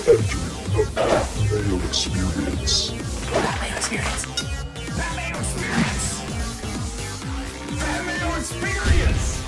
Entering the Mayo Experience. Mayo Experience. Mayo Experience. Mayo Experience.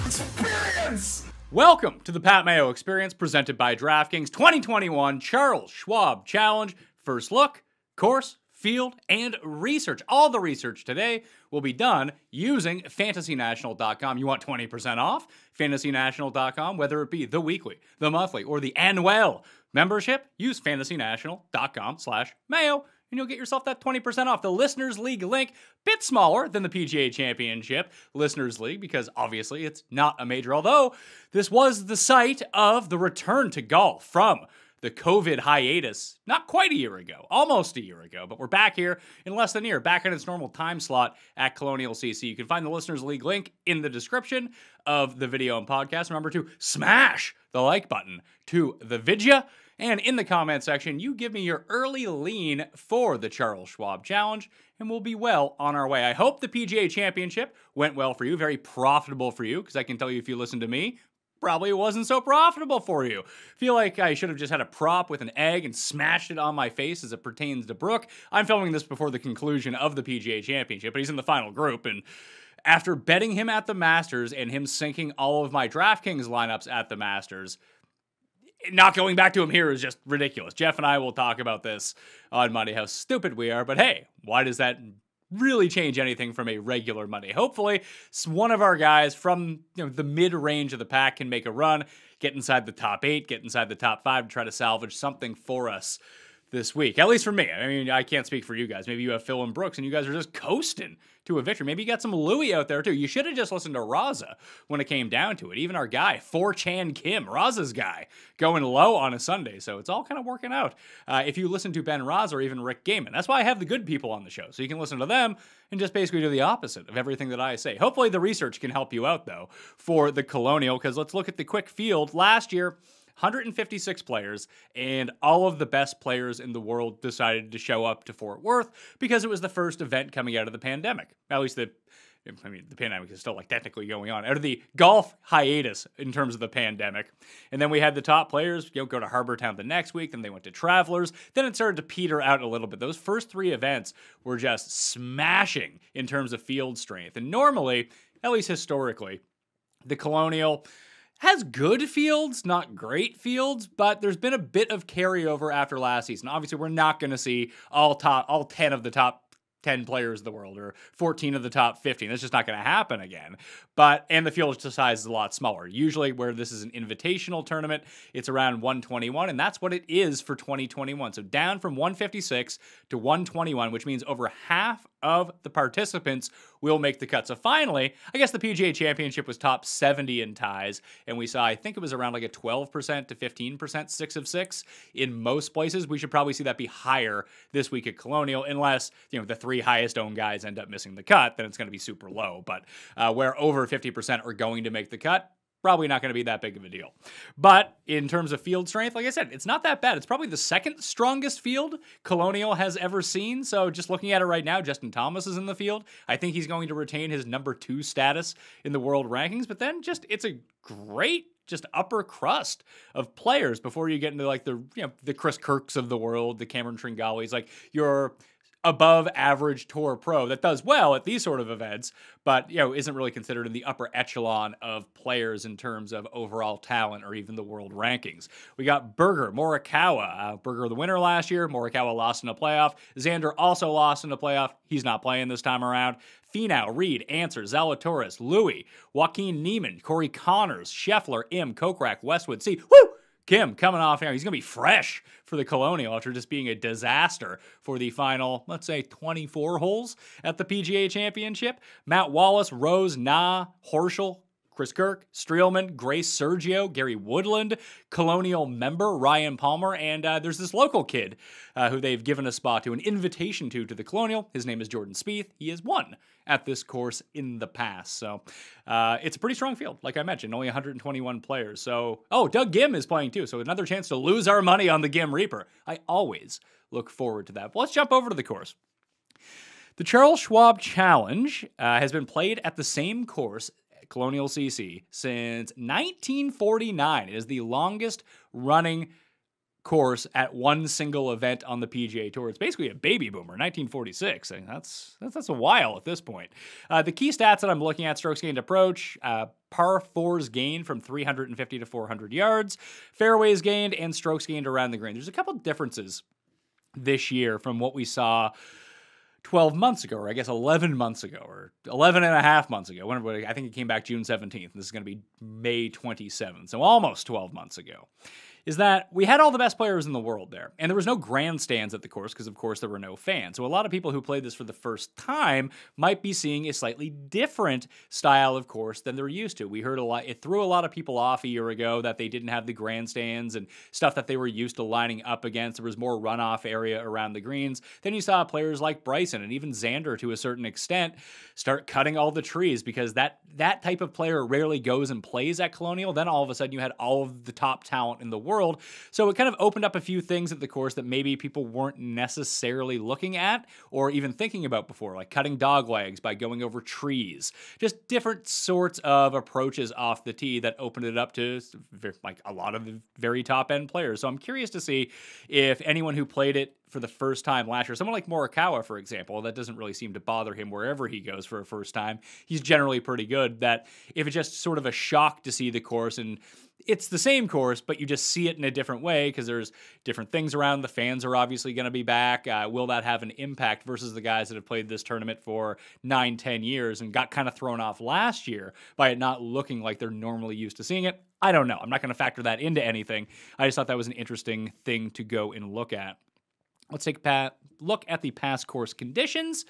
Experience. Welcome to the Pat Mayo Experience presented by DraftKings 2021 Charles Schwab Challenge. First look, course, field, and research. All the research today will be done using FantasyNational.com. You want 20% off? FantasyNational.com, whether it be the weekly, the monthly, or the annual membership, use FantasyNational.com/Mayo, and you'll get yourself that 20% off. The Listeners League link, bit smaller than the PGA Championship Listeners League, because obviously it's not a major, although this was the site of the return to golf from the COVID hiatus, not quite a year ago, almost a year ago, but we're back here in less than a year, back in its normal time slot at Colonial CC. You can find the Listeners League link in the description of the video and podcast. Remember to smash the like button to the vidya, and in the comment section, you give me your early lean for the Charles Schwab Challenge, and we'll be well on our way. I hope the PGA Championship went well for you, very profitable for you, because I can tell you if you listen to me, probably wasn't so profitable for you. Feel like I should have just had a prop with an egg and smashed it on my face as it pertains to Brooke. I'm filming this before the conclusion of the PGA Championship, but he's in the final group, and after betting him at the Masters and him sinking all of my DraftKings lineups at the Masters, not going back to him here is just ridiculous. Jeff and I will talk about this on Monday, how stupid we are, but hey, why does that really change anything from a regular Monday? Hopefully, one of our guys from the mid-range of the pack can make a run, get inside the top 8, get inside the top 5 to try to salvage something for us this week. At least for me. I mean, I can't speak for you guys. Maybe you have Phil and Brooks and you guys are just coasting to a victory. Maybe you got some Louis out there too. You should have just listened to Raza when it came down to it. Even our guy, 4chan Kim, Raza's guy, going low on a Sunday. So it's all kind of working out. If you listen to Ben Raza or even Rick Gaiman, that's why I have the good people on the show. So you can listen to them and just basically do the opposite of everything that I say. Hopefully the research can help you out though for the Colonial, because let's look at the quick field. Last year, 156 players, and all of the best players in the world decided to show up to Fort Worth because it was the first event coming out of the pandemic. At least the pandemic is still technically going on. Out of the golf hiatus in terms of the pandemic. And then we had the top players go to Harbortown the next week, then they went to Travelers, then it started to peter out a little bit. Those first 3 events were just smashing in terms of field strength. And normally, at least historically, the Colonial has good fields, not great fields, but there's been a bit of carryover after last season. Obviously, we're not going to see all 10 of the top 10 players of the world or 14 of the top 15. That's just not going to happen again. And the field size is a lot smaller. Usually where this is an invitational tournament, it's around 121, and that's what it is for 2021. So down from 156 to 121, which means over half of the participants will make the cut. So finally, I guess the PGA Championship was top 70 in ties, and we saw, I think it was around a 12% to 15%, 6 of 6 in most places. We should probably see that be higher this week at Colonial, unless the 3 highest owned guys end up missing the cut, then it's going to be super low. But where over 50% are going to make the cut, probably not going to be that big of a deal. But in terms of field strength, like I said, it's not that bad. It's probably the second strongest field Colonial has ever seen. So just looking at it right now, Justin Thomas is in the field. I think he's going to retain his number 2 status in the world rankings. But then it's a great upper crust of players before you get into the Chris Kirks of the world, the Cameron Tringallis, your above average tour pro that does well at these sort of events, but isn't really considered in the upper echelon of players in terms of overall talent or even the world rankings. We got Berger, Morikawa. Berger the winner last year. Morikawa lost in a playoff. Xander also lost in a playoff. He's not playing this time around. Finau, Reed, Answer, Zalatoris, Louis, Joaquin Niemann, Corey Connors, Scheffler, Im, Kokrak, Westwood, C. Woo! Kim coming off here. He's going to be fresh for the Colonial after just being a disaster for the final, let's say, 24 holes at the PGA Championship. Matt Wallace, Rose, Na, Horschel, Chris Kirk, Streelman, Grace Sergio, Gary Woodland, Colonial member Ryan Palmer, and there's this local kid who they've given a spot to, an invitation to the Colonial. His name is Jordan Spieth. He has won at this course in the past. So it's a pretty strong field, like I mentioned, only 121 players. So, Doug Gim is playing too, so another chance to lose our money on the Gim Reaper. I always look forward to that. But let's jump over to the course. The Charles Schwab Challenge has been played at the same course Colonial CC since 1949. It is the longest running course at one single event on the PGA Tour. It's basically a baby boomer, 1946. I mean, that's a while at this point. The key stats that I'm looking at: strokes gained approach, par fours gained from 350 to 400 yards, fairways gained, and strokes gained around the green. There's a couple differences this year from what we saw 12 months ago, or I guess 11 months ago, or 11 and a half months ago. I think it came back June 17th. This is going to be May 27th, so almost 12 months ago. Is that we had all the best players in the world there. And there was no grandstands at the course because, of course, there were no fans. So a lot of people who played this for the first time might be seeing a slightly different style of course than they're used to. We heard a lot. It threw a lot of people off a year ago that they didn't have the grandstands and stuff that they were used to lining up against. There was more runoff area around the greens. Then you saw players like Bryson and even Xander, to a certain extent, start cutting all the trees because that type of player rarely goes and plays at Colonial. Then all of a sudden you had all of the top talent in the world. So it kind of opened up a few things at the course that maybe people weren't necessarily looking at or even thinking about before, like cutting dog legs by going over trees. Just different sorts of approaches off the tee that opened it up to like a lot of the very top end players. So I'm curious to see if anyone who played it for the first time last year, someone like Morikawa, for example, that doesn't really seem to bother him wherever he goes for a first time. He's generally pretty good. That if it's just sort of a shock to see the course and it's the same course, but you just see it in a different way because there's different things around. The fans are obviously going to be back. Will that have an impact versus the guys that have played this tournament for 9-10 years and got kind of thrown off last year by it not looking like they're normally used to seeing it? I don't know. I'm not going to factor that into anything. I just thought that was an interesting thing to go and look at. Let's take a look at the past course conditions.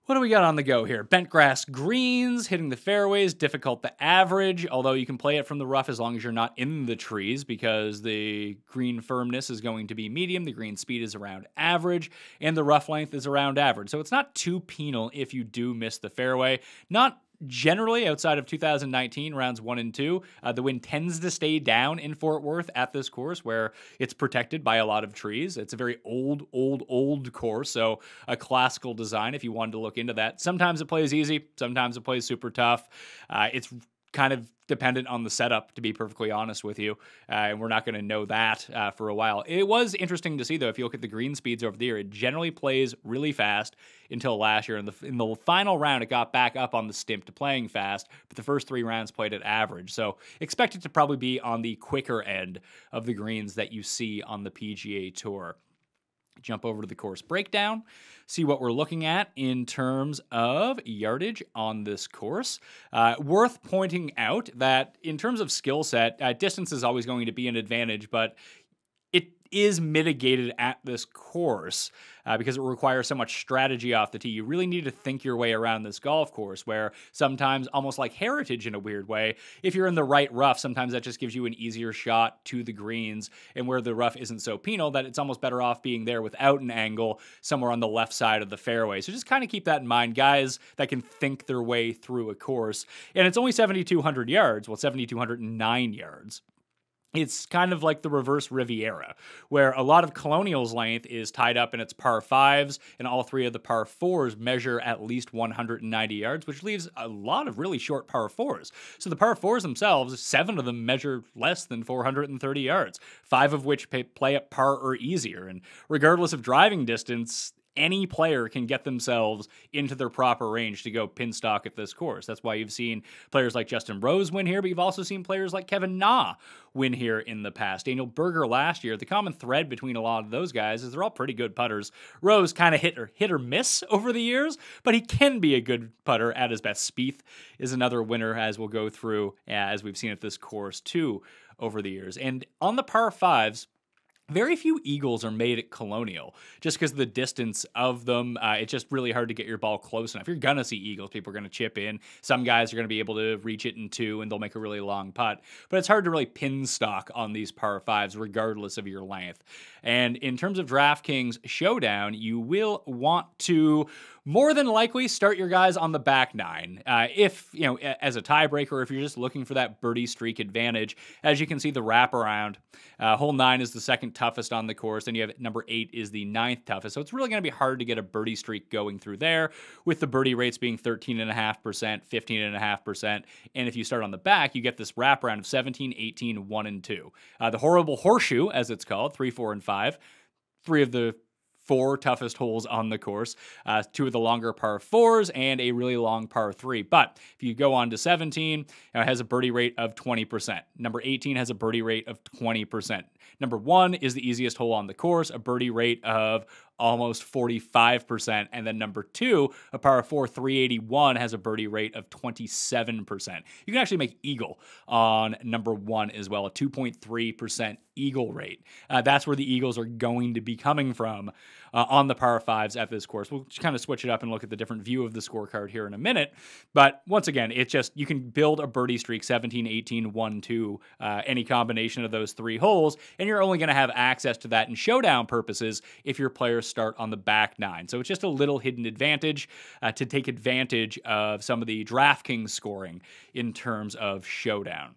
What do we got on the go here? Bent grass greens, hitting the fairways, difficult to average, although you can play it from the rough as long as you're not in the trees because the green firmness is going to be medium, the green speed is around average, and the rough length is around average. So it's not too penal if you do miss the fairway. Not generally, outside of 2019, rounds 1 and 2, the wind tends to stay down in Fort Worth at this course where it's protected by a lot of trees. It's a very old course, so a classical design if you wanted to look into that. Sometimes it plays easy, sometimes it plays super tough. It's kind of dependent on the setup, to be perfectly honest with you, and we're not going to know that for a while. It was interesting to see, though, if you look at the green speeds over the year, it generally plays really fast until last year. In the final round, it got back up on the stimp to playing fast, but the first 3 rounds played at average. So expect it to probably be on the quicker end of the greens that you see on the PGA Tour. Jump over to the course breakdown, see what we're looking at in terms of yardage on this course. Worth pointing out that in terms of skill set, distance is always going to be an advantage, but it is mitigated at this course because it requires so much strategy off the tee. You really need to think your way around this golf course where sometimes, almost like Heritage in a weird way, if you're in the right rough, sometimes that just gives you an easier shot to the greens, and where the rough isn't so penal, that it's almost better off being there without an angle somewhere on the left side of the fairway. So just kind of keep that in mind, guys that can think their way through a course. And it's only 7,200 yards, well, 7,209 yards. It's kind of like the reverse Riviera, where a lot of Colonial's length is tied up in its par 5s, and all 3 of the par 4s measure at least 190 yards, which leaves a lot of really short par 4s. So the par 4s themselves, 7 of them measure less than 430 yards, 5 of which play at par or easier. And regardless of driving distance, any player can get themselves into their proper range to go pin stock at this course. That's why you've seen players like Justin Rose win here, but you've also seen players like Kevin Na win here in the past. Daniel Berger last year. The common thread between a lot of those guys is they're all pretty good putters. Rose kind of hit or miss over the years, but he can be a good putter at his best. Spieth is another winner, as we'll go through, as we've seen at this course too over the years. And on the par 5s, very few eagles are made at Colonial just because of the distance of them. It's just really hard to get your ball close enough. You're going to see eagles. People are going to chip in. Some guys are going to be able to reach it in 2 and they'll make a really long putt. But it's hard to really pin stock on these par 5s regardless of your length. And in terms of DraftKings Showdown, you will want to more than likely start your guys on the back 9. If, as a tiebreaker, if you're just looking for that birdie streak advantage, as you can see, the wraparound, hole 9 is the second toughest on the course. Then you have number 8 is the 9th toughest. So it's really going to be hard to get a birdie streak going through there, with the birdie rates being 13.5%, 15.5%. And if you start on the back, you get this wraparound of 17, 18, 1, and 2. The horrible horseshoe, as it's called, 3, 4, and 5. 3 of the 4 toughest holes on the course, 2 of the longer par 4s, and a really long par 3. But if you go on to 17, it has a birdie rate of 20%. Number 18 has a birdie rate of 20%. Number 1 is the easiest hole on the course, a birdie rate of almost 45%. And then number 2, a par 4, 381, has a birdie rate of 27%. You can actually make eagle on number 1 as well, a 2.3% eagle rate. That's where the eagles are going to be coming from on the par 5s at this course. We'll just kind of switch it up and look at the different view of the scorecard here in a minute. But once again, it's just, you can build a birdie streak, 17, 18, 1, 2, any combination of those 3 holes, and you're only going to have access to that in showdown purposes if your players start on the back 9. So it's just a little hidden advantage to take advantage of some of the DraftKings scoring in terms of showdown.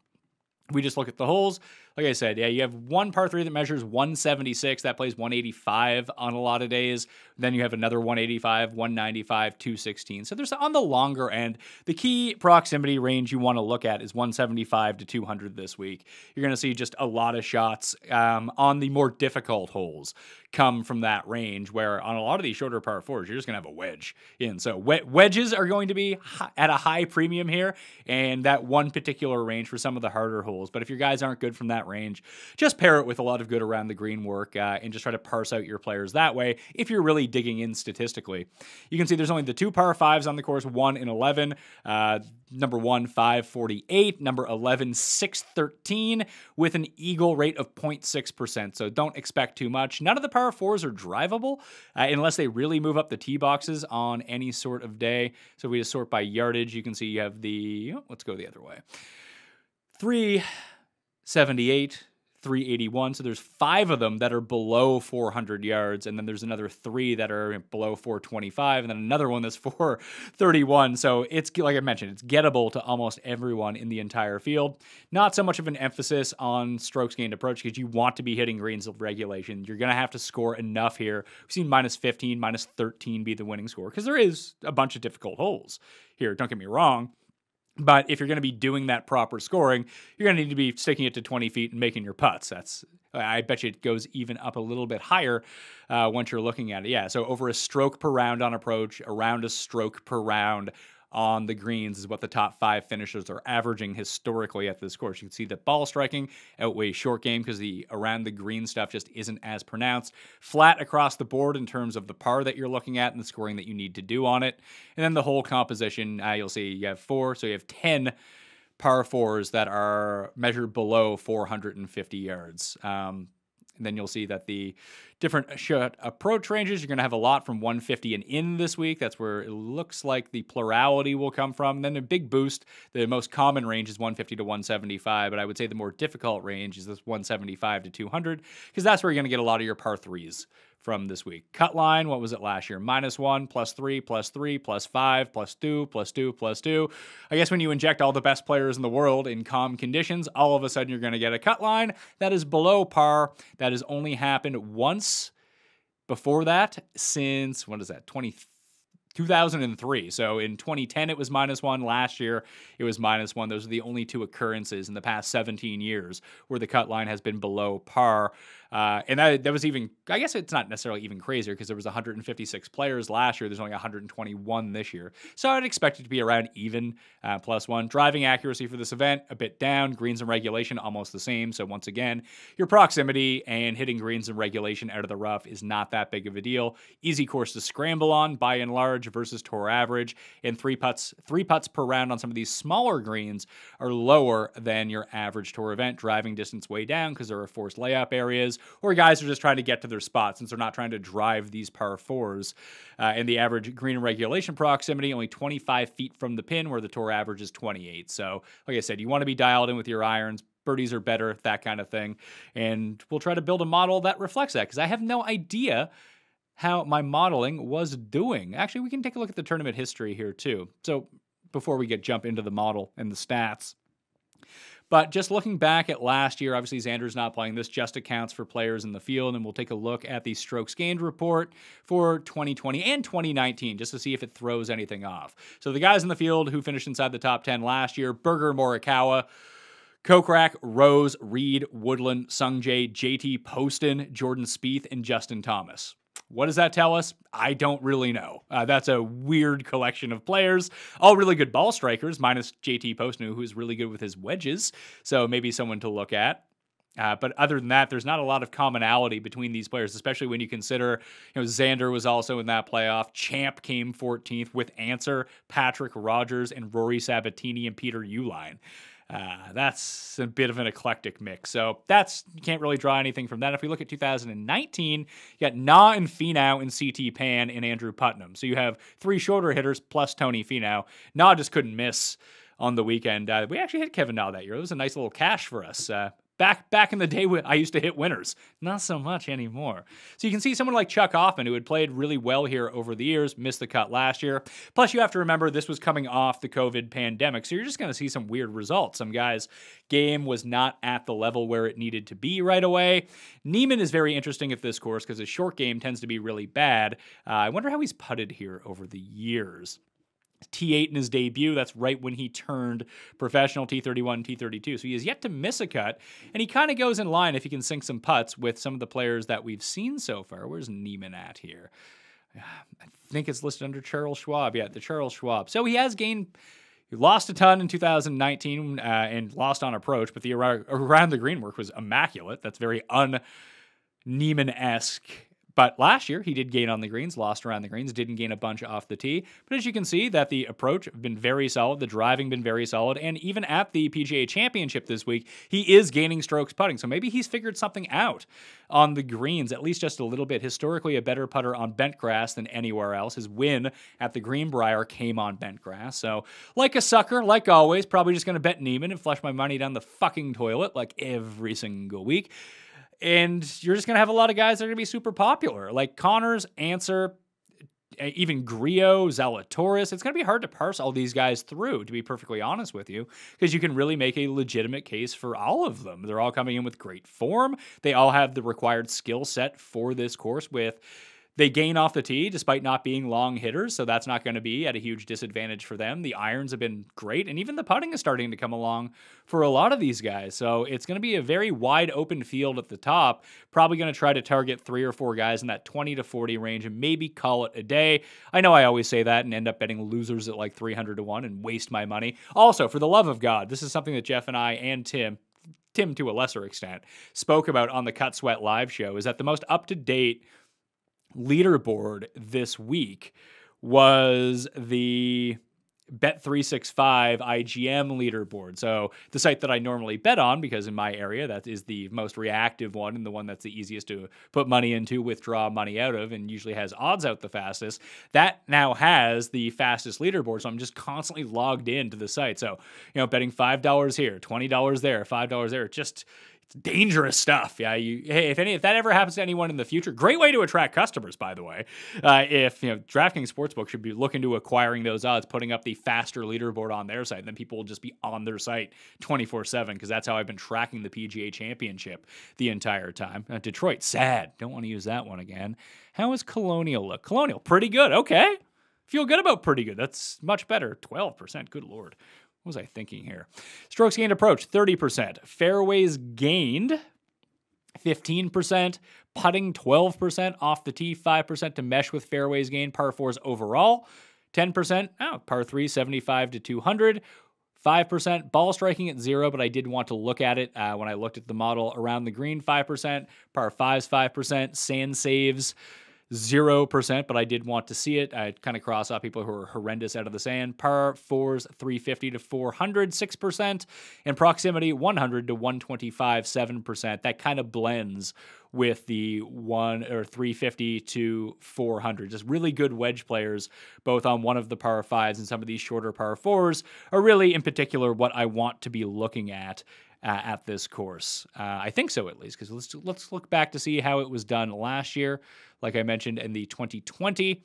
We just look at the holes. Like I said, yeah, you have one par 3 that measures 176. That plays 185 on a lot of days. Then you have another 185, 195, 216. So there's on the longer end. The key proximity range you want to look at is 175 to 200 this week. You're going to see just a lot of shots on the more difficult holes come from that range, where on a lot of these shorter par 4s, you're just going to have a wedge in. So wedges are going to be at a high premium here, and that one particular range for some of the harder holes. But if your guys aren't good from that range, just pair it with a lot of good around the green work and just try to parse out your players that way if you're really digging in statistically. You can see there's only the 2 par 5s on the course, 1 and 11. Number 1, 548. Number 11, 613, with an eagle rate of 0.6%. So don't expect too much. None of the par 4s are drivable unless they really move up the tee boxes on any sort of day. So we just sort by yardage. You can see you have the, let's go the other way. 378, 381. So there's 5 of them that are below 400 yards. And then there's another 3 that are below 425. And then another one that's 431. So it's, like I mentioned, it's gettable to almost everyone in the entire field. Not so much of an emphasis on strokes gained approach, because you want to be hitting greens of regulation. You're going to have to score enough here. We've seen minus 15, minus 13 be the winning score, because there is a bunch of difficult holes here. Don't get me wrong. But if you're going to be doing that proper scoring, you're going to need to be sticking it to 20 feet and making your putts. I bet you it goes even up a little bit higher once you're looking at it. Yeah, so over a stroke per round on approach, around a stroke per round on the greens is what the top 5 finishers are averaging historically at this course. You can see that ball striking outweighs short game because the around the green stuff just isn't as pronounced. Flat across the board in terms of the par that you're looking at and the scoring that you need to do on it. And then the whole composition, you'll see you have 4, so you have 10 par 4s that are measured below 450 yards. And then you'll see that the different shot approach ranges, you're going to have a lot from 150 and in this week. That's where it looks like the plurality will come from. And then a big boost, the most common range is 150 to 175, but I would say the more difficult range is this 175 to 200, because that's where you're going to get a lot of your par 3s from this week. Cut line, what was it last year? -1, +3, +3, +5, +2, +2, +2. I guess when you inject all the best players in the world in calm conditions, all of a sudden you're going to get a cut line that is below par. That has only happened once before that since, what is that, 2003. So in 2010, it was -1. Last year, it was -1. Those are the only 2 occurrences in the past 17 years where the cut line has been below par. And that was even, I guess it's not necessarily even crazier because there was 156 players last year. There's only 121 this year. So I'd expect it to be around even, +1. Driving accuracy for this event, a bit down. Greens and regulation, almost the same. So once again, your proximity and hitting greens and regulation out of the rough is not that big of a deal. Easy course to scramble on, by and large, versus tour average. And 3 putts per round on some of these smaller greens are lower than your average tour event. Driving distance way down because there are forced layup areas, or guys are just trying to get to their spots since they're not trying to drive these par 4s. And the average green and regulation proximity, only 25 feet from the pin, where the tour average is 28. So, like I said, you want to be dialed in with your irons. Birdies are better, that kind of thing. And we'll try to build a model that reflects that, because I have no idea how my modeling was doing. Actually, we can take a look at the tournament history here too. So before we jump into the model and the stats, But just looking back at last year, obviously Xander's not playing. This just accounts for players in the field, and we'll take a look at the strokes gained report for 2020 and 2019 just to see if it throws anything off. So the guys in the field who finished inside the top 10 last year: Berger, Morikawa, Kokrak, Rose, Reed, Woodland, Sungjae, JT Poston, Jordan Spieth, and Justin Thomas. What does that tell us? I don't really know. That's a weird collection of players. All really good ball strikers, minus JT Poston, who is really good with his wedges. So maybe someone to look at. But other than that, there's not a lot of commonality between these players, especially when you consider, Xander was also in that playoff. Champ came 14th with Answer, Patrick Rogers, and Rory Sabatini and Peter Uihlein. That's a bit of an eclectic mix. So you can't really draw anything from that. If we look at 2019, you got Na and Finau and CT Pan and Andrew Putnam. So you have 3 shorter hitters plus Tony Finau. Na just couldn't miss on the weekend. We actually hit Kevin Na that year. It was a nice little cash for us. Back in the day when I used to hit winners. Not so much anymore. So you can see someone like Chuck Hoffman, who had played really well here over the years, missed the cut last year. Plus, you have to remember this was coming off the COVID pandemic, so you're just going to see some weird results. Some guys' game was not at the level where it needed to be right away. Neiman is very interesting at this course because his short game tends to be really bad. I wonder how he's putted here over the years. T8 in his debut, that's right when he turned professional, T31, T32. So he has yet to miss a cut, and he kind of goes in line if he can sink some putts with some of the players that we've seen so far. Where's Neiman at here? I think it's listed under Charles Schwab. Yeah, the Charles Schwab. So he has gained, he lost a ton in 2019 and lost on approach, but the around the green work was immaculate. That's very un-Neiman-esque. But last year, he did gain on the greens, lost around the greens, didn't gain a bunch off the tee. But as you can see, that the approach has been very solid, the driving been very solid, and even at the PGA Championship this week, he is gaining strokes putting. So maybe he's figured something out on the greens, at least just a little bit. Historically, a better putter on bent grass than anywhere else. His win at the Greenbrier came on bent grass. So like a sucker, like always, probably just going to bet Neiman and flush my money down the fucking toilet like every single week. And you're just going to have a lot of guys that are going to be super popular, like Connors, Answer, even Griot, Zalatoris. It's going to be hard to parse all these guys through, to be perfectly honest with you, because you can really make a legitimate case for all of them. They're all coming in with great form. They all have the required skill set for this course with... They gain off the tee despite not being long hitters, so that's not going to be at a huge disadvantage for them. The irons have been great, and even the putting is starting to come along for a lot of these guys. So it's going to be a very wide open field at the top. Probably going to try to target 3 or 4 guys in that 20 to 40 range and maybe call it a day. I know I always say that and end up betting losers at like 300 to 1 and waste my money. Also, for the love of God, this is something that Jeff and I and Tim to a lesser extent, spoke about on the Cut Sweat live show, is that the most up-to-date leaderboard this week was the Bet365 IGM leaderboard. So the site that I normally bet on, because in my area that is the most reactive one and the one that's the easiest to put money into, withdraw money out of, and usually has odds out the fastest, that now has the fastest leaderboard. So I'm just constantly logged into the site. So, betting $5 here, $20 there, $5 there, it's dangerous stuff. Yeah, if that ever happens to anyone in the future, great way to attract customers, by the way. If DraftKings Sportsbook should be looking to acquiring those odds, putting up the faster leaderboard on their site, then people will just be on their site 24/7, because that's how I've been tracking the PGA Championship the entire time. Detroit, sad. Don't want to use that one again. How is Colonial look? Colonial, pretty good. Okay. Feel good about pretty good. That's much better. 12%. Good Lord. What was I thinking here? Strokes gained approach, 30%. Fairways gained, 15%. Putting, 12%. Off the tee, 5% to mesh with fairways gained. Par 4s overall, 10%. Par 3, 75 to 200. 5%. Ball striking at 0, but I did want to look at it when I looked at the model. Around the green, 5%. Par 5s, 5%. Sand saves, 0%, but I did want to see it. I kind of cross out people who are horrendous out of the sand. Par 4s, 350 to 400, 6%. And proximity, 100 to 125, 7%. That kind of blends with the 350 to 400. Just really good wedge players, both on one of the par 5s and some of these shorter par 4s, are really, in particular, what I want to be looking at this course. I think so, at least, because let's look back to see how it was done last year. Like I mentioned, in the 2020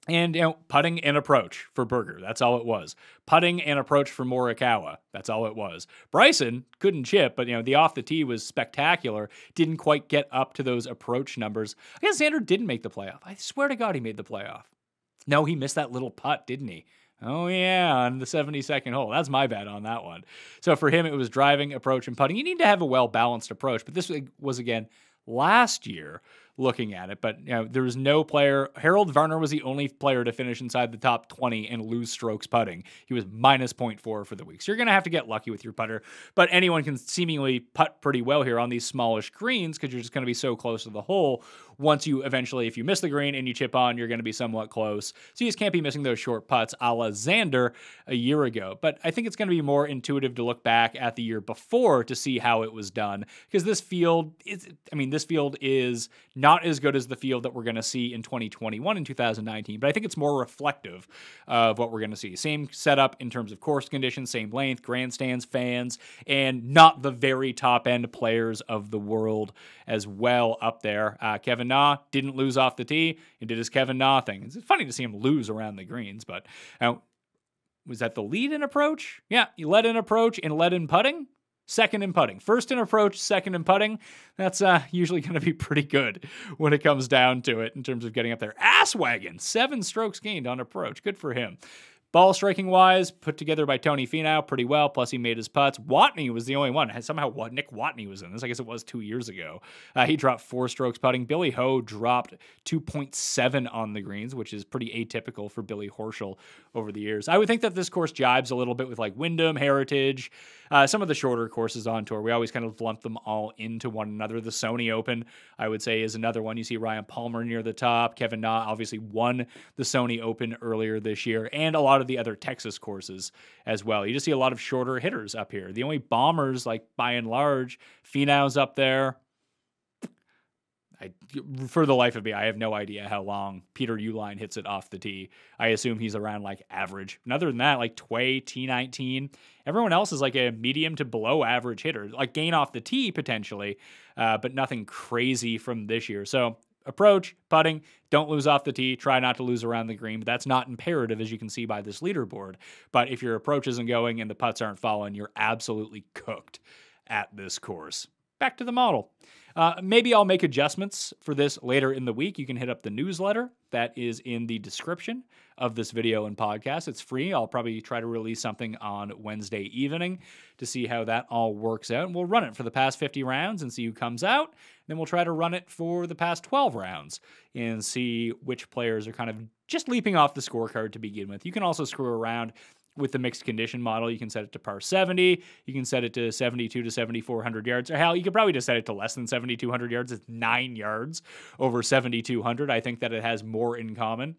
And, putting and approach for Berger. That's all it was. Putting and approach for Morikawa. That's all it was. Bryson couldn't chip, but, the off the tee was spectacular. Didn't quite get up to those approach numbers. I guess Xander didn't make the playoff. I swear to God he made the playoff. No, he missed that little putt, didn't he? Oh, yeah, on the 72nd hole. That's my bad on that one. So for him, it was driving, approach, and putting. You need to have a well-balanced approach, but this was, again, last year looking at it, but there was no player. Harold Varner was the only player to finish inside the top 20 and lose strokes putting. He was minus 0.4 for the week. So you're going to have to get lucky with your putter, but anyone can seemingly putt pretty well here on these smallish greens because you're just going to be so close to the hole. Once you eventually, if you miss the green and you chip on, you're going to be somewhat close. So you just can't be missing those short putts a la Xander a year ago. But I think it's going to be more intuitive to look back at the year before to see how it was done, because this field is not as good as the field that we're going to see in 2021 and 2019, but I think it's more reflective of what we're going to see. Same setup in terms of course conditions, same length, grandstands, fans, and not the very top end players of the world as well up there. Kevin Na didn't lose off the tee. He did his Kevin Na thing. It's funny to see him lose around the greens, but was that the lead in approach? Yeah, he led in approach and led in putting. Second in putting. First in approach, second in putting. That's usually going to be pretty good when it comes down to it in terms of getting up there. Ass wagon, 7 strokes gained on approach. Good for him. Ball striking wise, put together by Tony Finau pretty well, plus he made his putts. Watney was the only one. Somehow Nick Watney was in this. I guess it was 2 years ago. He dropped 4 strokes putting. Billy Ho dropped 2.7 on the greens, which is pretty atypical for Billy Horschel over the years. I would think that this course jibes a little bit with like Wyndham, Heritage, some of the shorter courses on tour. We always kind of lump them all into one another. The Sony Open, I would say, is another one. You see Ryan Palmer near the top. Kevin Na obviously won the Sony Open earlier this year, and a lot of the other Texas courses as well. You just see a lot of shorter hitters up here. The only bombers, like by and large, Finau's up there. For the life of me, I have no idea how long Peter Uihlein hits it off the tee. I assume he's around like average. And other than that, like Tway, T19, everyone else is like a medium to below average hitter, like gain off the tee potentially, but nothing crazy from this year. So approach, putting, don't lose off the tee, try not to lose around the green, but that's not imperative, as you can see by this leaderboard. But if your approach isn't going and the putts aren't following, you're absolutely cooked at this course. Back to the model. Maybe I'll make adjustments for this later in the week. You can hit up the newsletter that is in the description of this video and podcast. It's free. I'll probably try to release something on Wednesday evening to see how that all works out. And we'll run it for the past 50 rounds and see who comes out. Then we'll try to run it for the past 12 rounds and see which players are kind of just leaping off the scorecard to begin with. You can also screw around with the mixed condition model. You can set it to par 70. You can set it to 72 to 7,400 yards. Or hell, you could probably just set it to less than 7,200 yards. It's 9 yards over 7,200. I think that it has more in common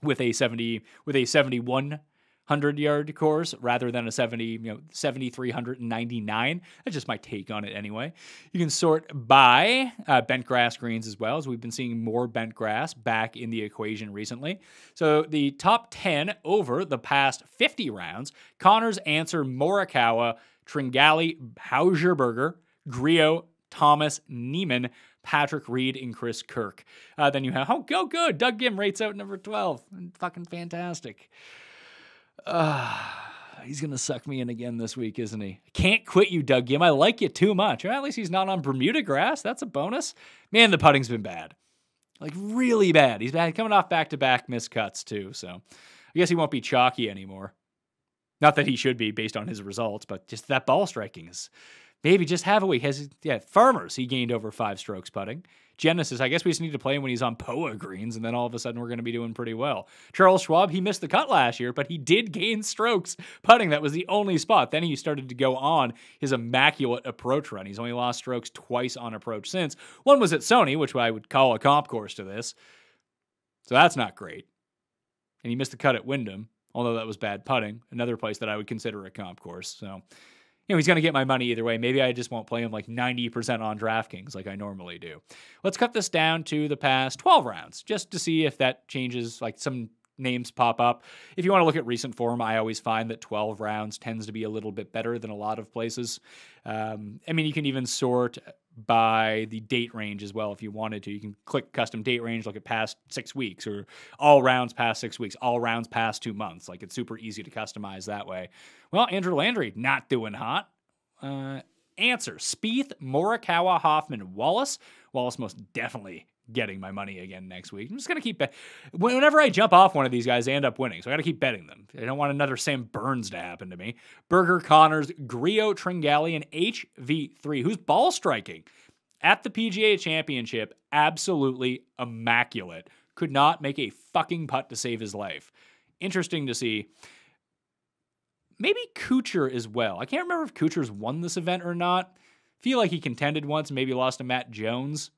with a 7,100-yard course rather than a 7,399. That's just my take on it anyway. You can sort by bent grass greens as well, as we've been seeing more bent grass back in the equation recently. So the top 10 over the past 50 rounds: Connors, Answer, Morikawa, Tringali, Hauserberger, Griot, Thomas, Neiman, Patrick Reed, and Chris Kirk. Then you have, good. Doug Gim rates out number 12. Fucking fantastic. He's going to suck me in again this week, isn't he? Can't quit you, Doug Gim. I like you too much. Or at least he's not on Bermuda grass. That's a bonus. Man, the putting's been bad. Like, really bad. He's bad coming off back-to-back missed cuts, too. So I guess he won't be chalky anymore. Not that he should be based on his results, but just that ball striking is... Maybe just have a week. Farmers, he gained over 5 strokes putting. Genesis, I guess we just need to play him when he's on POA greens, and then all of a sudden we're going to be doing pretty well. Charles Schwab, he missed the cut last year, but he did gain strokes putting. That was the only spot. Then he started to go on his immaculate approach run. He's only lost strokes twice on approach since. One was at Sony, which I would call a comp course to this. So that's not great. And he missed the cut at Wyndham, although that was bad putting. Another place that I would consider a comp course. So... he's going to get my money either way. Maybe I just won't play him like 90% on DraftKings like I normally do. Let's cut this down to the past 12 rounds just to see if that changes, like some names pop up. If you want to look at recent form, I always find that 12 rounds tends to be a little bit better than a lot of places. You can even sort by the date range as well if you wanted to. You can click custom date range, look at past 6 weeks, or all rounds past 6 weeks, all rounds past 2 months. Like, it's super easy to customize that way. Well, Andrew Landry, not doing hot. Answer, Spieth, Morikawa, Hoffman, Wallace. Wallace most definitely getting my money again next week. I'm just going to keep whenever I jump off one of these guys, they end up winning. So I got to keep betting them. I don't want another Sam Burns to happen to me. Berger, Connors, Griot, Tringali, and HV3, who's ball striking at the PGA Championship. Absolutely immaculate. Could not make a fucking putt to save his life. Interesting to see. Maybe Kuchar as well. I can't remember if Kuchar's won this event or not. Feel like he contended once, maybe lost to Matt Jones.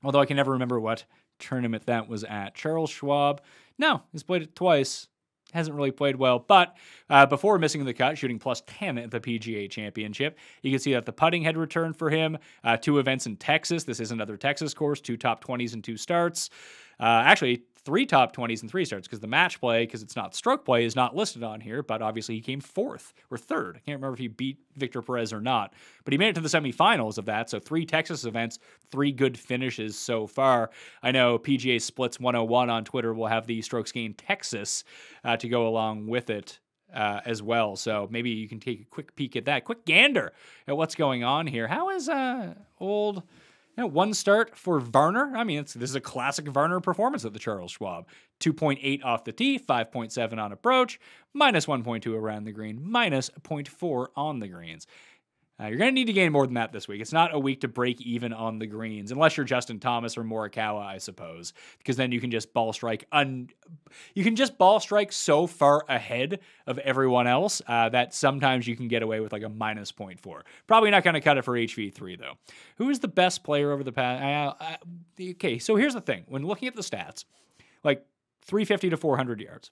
Although I can never remember what tournament that was at. Charles Schwab, no, he's played it twice. Hasn't really played well. But before missing the cut, shooting plus 10 at the PGA Championship, you can see that the putting had returned for him. 2 events in Texas. This is another Texas course. 2 top 20s and 2 starts. Actually, 3 top 20s and 3 starts, because the match play, because it's not stroke play, is not listed on here, but obviously he came 4th or 3rd. I can't remember if he beat Victor Perez or not, but he made it to the semifinals of that, so 3 Texas events, 3 good finishes so far. I know PGA Splits 101 on Twitter will have the strokes gained Texas to go along with it as well, so maybe you can take a quick peek at that, quick gander at what's going on here. How is old... 1 start for Varner. I mean, this is a classic Varner performance at the Charles Schwab. 2.8 off the tee, 5.7 on approach, minus 1.2 around the green, minus 0.4 on the greens. You're going to need to gain more than that this week. It's not a week to break even on the greens, unless you're Justin Thomas or Morikawa, I suppose, because then you can just ball strike. You can just ball strike so far ahead of everyone else that sometimes you can get away with like a minus 0.4. Probably not going to cut it for HV3 though. Who is the best player over the past? Okay, so here's the thing: when looking at the stats, like 350 to 400 yards,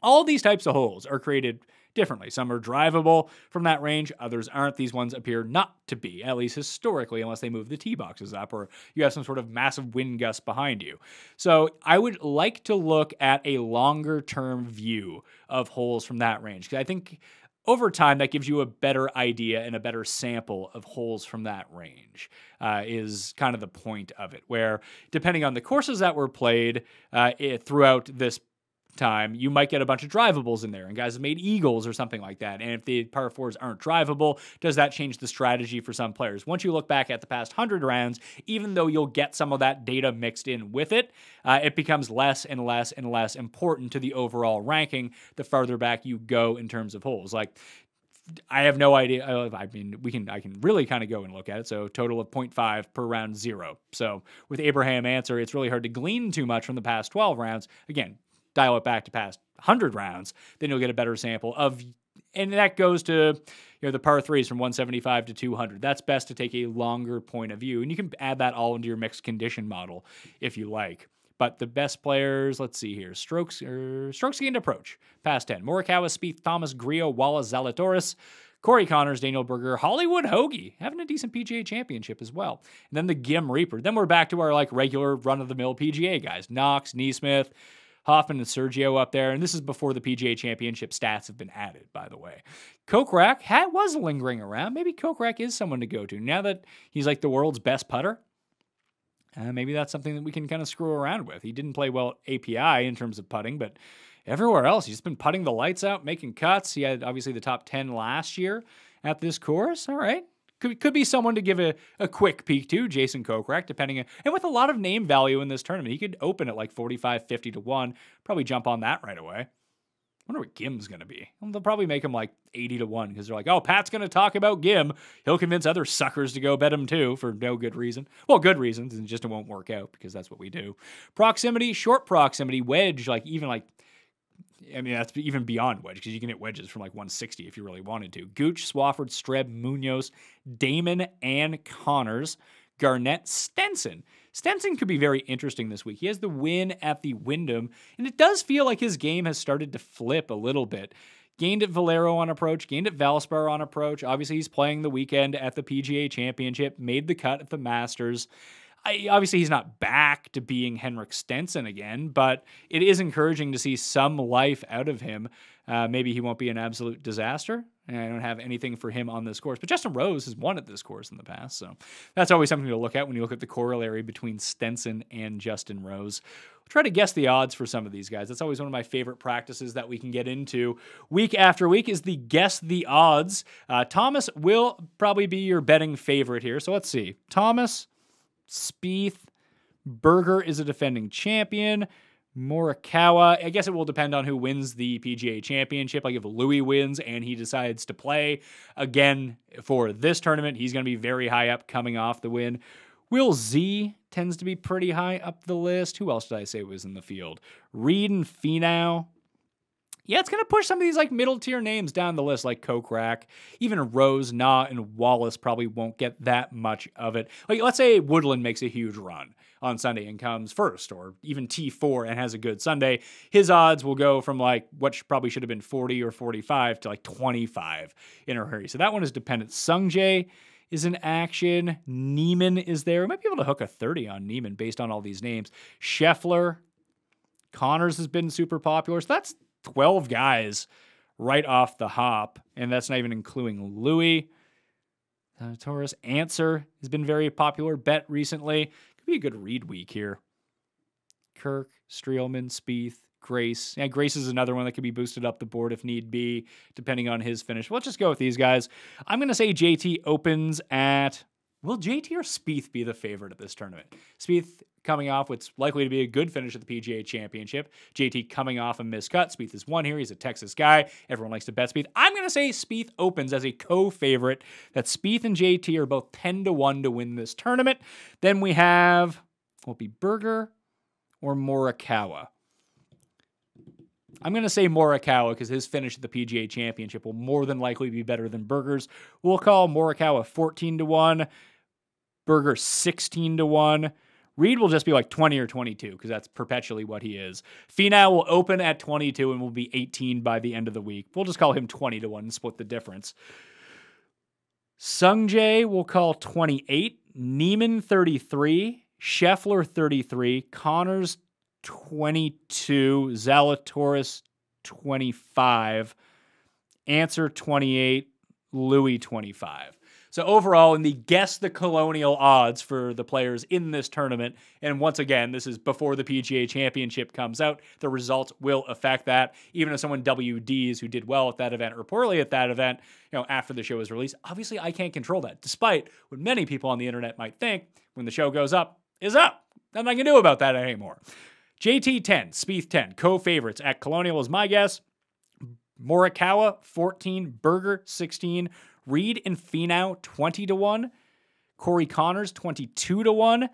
all these types of holes are created differently. Some are drivable from that range, others aren't. These ones appear not to be, at least historically, unless they move the tee boxes up or you have some sort of massive wind gust behind you. So I would like to look at a longer term view of holes from that range, because I think over time that gives you a better idea and a better sample of holes from that range is kind of the point of it, where depending on the courses that were played throughout this time, you might get a bunch of drivables in there, and guys have made eagles or something like that. And if the par 4s aren't drivable, does that change the strategy for some players? Once you look back at the past 100 rounds, even though you'll get some of that data mixed in with it, it becomes less and less and less important to the overall ranking the farther back you go in terms of holes. Like, I have no idea. I mean, I can really kind of go and look at it. So total of 0.5 per round, 0. So with Abraham Answer, it's really hard to glean too much from the past 12 rounds. Again, dial it back to past 100 rounds, then you'll get a better sample of, and that goes to, the par 3s from 175 to 200. That's best to take a longer point of view, and you can add that all into your mixed condition model if you like. But the best players, let's see here, strokes gained approach, past 10. Morikawa, Spieth, Thomas, Griot, Wallace, Zalatoris, Corey Connors, Daniel Berger, Hollywood Hoagie, having a decent PGA Championship as well. And then the Gim Reaper. Then we're back to our regular run-of-the-mill PGA guys. Knox, Neesmith, Hoffman and Sergio up there, and this is before the PGA Championship stats have been added, by the way. Kokrak was lingering around. Maybe Kokrak is someone to go to. Now that he's like the world's best putter, maybe that's something that we can kind of screw around with. He didn't play well at API in terms of putting, but everywhere else, he's been putting the lights out, making cuts. He had, obviously, the top 10 last year at this course. All right. Could be someone to give a quick peek to, Jason Kokrak, depending on, and with a lot of name value in this tournament, he could open at like 45, 50 to 1, probably jump on that right away. I wonder what Gim's going to be. They'll probably make him like 80 to 1 because they're like, oh, Pat's going to talk about Gim. He'll convince other suckers to go bet him too for no good reason. Well, good reasons, and just it won't work out because that's what we do. Proximity, short proximity, wedge, I mean, that's even beyond wedge because you can hit wedges from like 160 if you really wanted to. Gooch, Swafford, Streb, Munoz, Damon, and Connors, Garnett, Stenson. Stenson could be very interesting this week. He has the win at the Wyndham, and it does feel like his game has started to flip a little bit. Gained at Valero on approach, gained at Valspar on approach. Obviously, he's playing the weekend at the PGA Championship, made the cut at the Masters. Obviously, he's not back to being Henrik Stenson again, but it is encouraging to see some life out of him. Maybe he won't be an absolute disaster. and I don't have anything for him on this course. But Justin Rose has won at this course in the past, so that's always something to look at when you look at the corollary between Stenson and Justin Rose. We'll try to guess the odds for some of these guys. That's always one of my favorite practices that we can get into week after week is the guess the odds. Thomas will probably be your betting favorite here, so let's see. Thomas, Spieth, Berger is a defending champion. Morikawa, I guess it will depend on who wins the PGA Championship. Like if Louis wins and he decides to play again for this tournament, he's going to be very high up coming off the win. Will Z tends to be pretty high up the list. Who else did I say was in the field? Reed and Finau. Yeah, it's going to push some of these like middle tier names down the list, like Kokrak. Even Rose, Na, and Wallace probably won't get that much of it. Like, let's say Woodland makes a huge run on Sunday and comes first, or even T4 and has a good Sunday. His odds will go from like what probably should have been 40 or 45 to like 25 in a hurry. So that one is dependent. Sungjae is in action. Neiman is there. We might be able to hook a 30 on Neiman based on all these names. Scheffler. Connors has been super popular. So that's 12 guys right off the hop, and that's not even including Louis. Taurus Answer has been very popular bet recently. Could be a good read week here. Kirk, Streelman, Spieth, Grace. Yeah, Grace is another one that could be boosted up the board if need be, depending on his finish. Let's just go with these guys. I'm going to say JT opens at... Will JT or Spieth be the favorite at this tournament? Spieth coming off what's likely to be a good finish at the PGA Championship. JT coming off a miscut. Spieth has won here. He's a Texas guy. Everyone likes to bet Spieth. I'm going to say Spieth opens as a co-favorite. That Spieth and JT are both 10-1 to win this tournament. Then we have, will it be Berger or Morikawa? I'm going to say Morikawa because his finish at the PGA Championship will more than likely be better than Berger's. We'll call Morikawa 14-1, Berger 16-1. Reed will just be like 20 or 22 because that's perpetually what he is. Finau will open at 22 and will be 18 by the end of the week. We'll just call him 20-1 and split the difference. Sungjae will call 28, Neiman 33, Scheffler 33, Connors 22, Zalatoris 25, Answer 28, Louis 25. So overall, in the guess the Colonial odds for the players in this tournament, and once again, this is before the PGA Championship comes out, the results will affect that. Even if someone WDs who did well at that event or poorly at that event, after the show is released, obviously I can't control that, despite what many people on the internet might think. When the show goes up, is up. Nothing I can do about that anymore. JT 10, Spieth 10, co-favorites at Colonial is my guess. Morikawa 14, Berger 16, Reed and Finau 20-1, Corey Connors 22-1,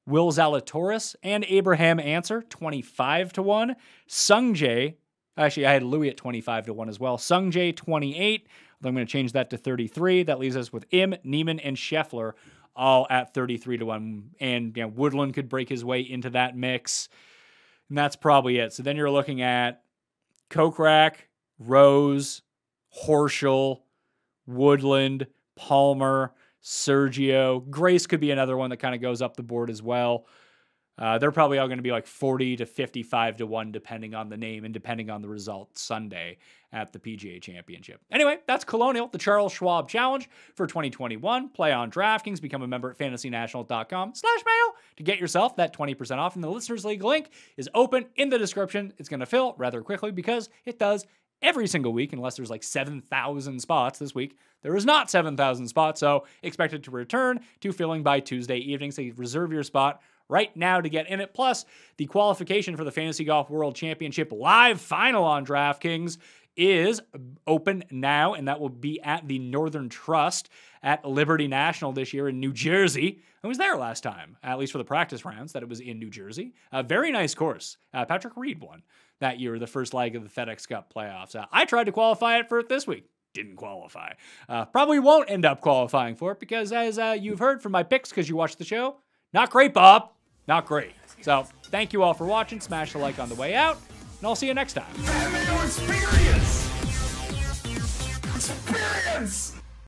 Will Zalatoris and Abraham Answer 25-1, Sungjae, actually I had Louis at 25-1 as well, Sungjae 28, I'm going to change that to 33. That leaves us with Im, Neiman, and Scheffler all at 33-1, and Woodland could break his way into that mix, and that's probably it. So then you're looking at Kokrak, Rose, Horschel, Woodland, Palmer, Sergio. Grace could be another one that kind of goes up the board as well. They're probably all going to be like 40 to 55-1 depending on the name and depending on the result Sunday at the PGA Championship. Anyway, that's Colonial, the Charles Schwab Challenge for 2021. Play on DraftKings. Become a member at fantasynational.com/Mayo to get yourself that 20% off. And the Listeners League link is open in the description. It's going to fill rather quickly because it does every single week, unless there's like 7,000 spots this week. There is not 7,000 spots, so expect it to return to filling by Tuesday evening. So you reserve your spot right now to get in it. Plus, the qualification for the Fantasy Golf World Championship live final on DraftKings is open now, and that will be at the Northern Trust at Liberty National this year in New Jersey. I was there last time, at least for the practice rounds, that it was in New Jersey. A very nice course. Patrick Reed won that year, the first leg of the FedEx Cup playoffs. I tried to qualify it for it this week. Didn't qualify. Probably won't end up qualifying for it because, as you've heard from my picks because you watched the show, not great, Bob. Not great. So, thank you all for watching. Smash the like on the way out, and I'll see you next time. Mayo experience! Experience!